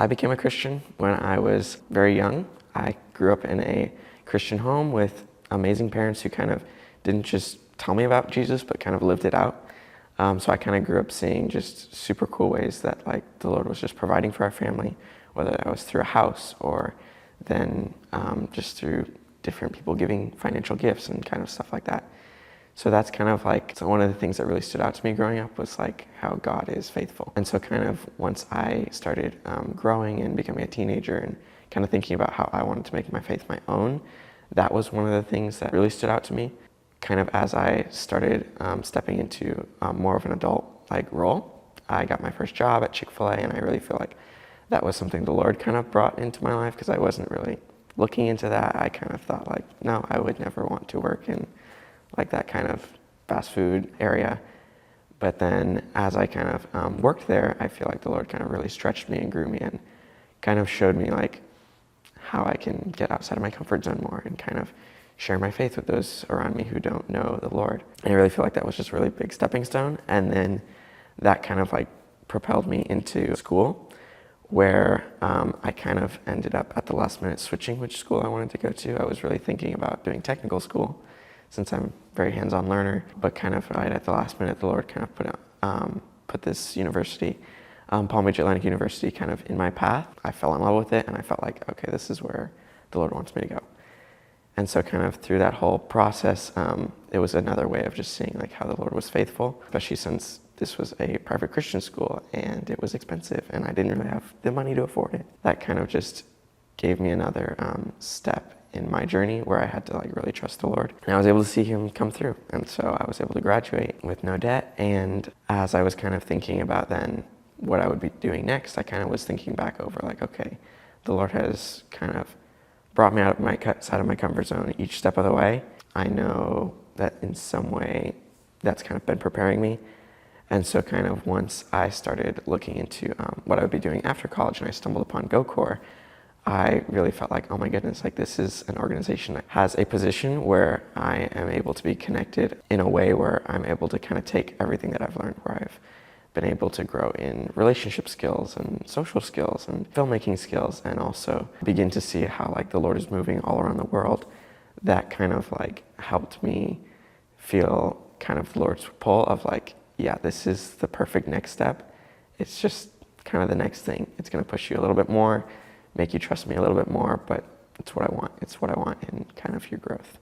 I became a Christian when I was very young. I grew up in a Christian home with amazing parents who kind of didn't just tell me about Jesus, but kind of lived it out. So I kind of grew up seeing just super cool ways that like the Lord was just providing for our family, whether that was through a house or then just through different people giving financial gifts and kind of stuff like that. So that's kind of like one of the things that really stood out to me growing up was like how God is faithful. And so kind of once I started growing and becoming a teenager and kind of thinking about how I wanted to make my faith my own, that was one of the things that really stood out to me. Kind of as I started stepping into more of an adult like role, I got my first job at Chick-fil-A, and I really feel like that was something the Lord kind of brought into my life because I wasn't really looking into that. I kind of thought like, no, I would never want to work in like that kind of fast food area. But then as I kind of worked there, I feel like the Lord kind of really stretched me and grew me and kind of showed me like how I can get outside of my comfort zone more and kind of share my faith with those around me who don't know the Lord. And I really feel like that was just a really big stepping stone. And then that kind of like propelled me into school where I kind of ended up at the last minute switching which school I wanted to go to. I was really thinking about doing technical school since I'm a very hands-on learner, but kind of right at the last minute, the Lord kind of put this university, Palm Beach Atlantic University, kind of in my path. I fell in love with it and I felt like, okay, this is where the Lord wants me to go. And so kind of through that whole process, it was another way of just seeing like how the Lord was faithful, especially since this was a private Christian school and it was expensive and I didn't really have the money to afford it. That kind of just gave me another step in my journey where I had to like really trust the Lord. And I was able to see him come through. And so I was able to graduate with no debt. And as I was kind of thinking about then what I would be doing next, I kind of was thinking back over like, okay, the Lord has kind of brought me out of my side of my comfort zone each step of the way. I know that in some way that's kind of been preparing me. And so kind of once I started looking into what I would be doing after college and I stumbled upon GoCorps, I really felt like, oh my goodness, like this is an organization that has a position where I am able to be connected in a way where I'm able to kind of take everything that I've learned, where I've been able to grow in relationship skills and social skills and filmmaking skills, and also begin to see how like the Lord is moving all around the world. That kind of like helped me feel kind of the Lord's pull of like, yeah, this is the perfect next step. It's just kind of the next thing. It's going to push you a little bit more, make you trust me a little bit more, but it's what I want. It's what I want in kind of your growth.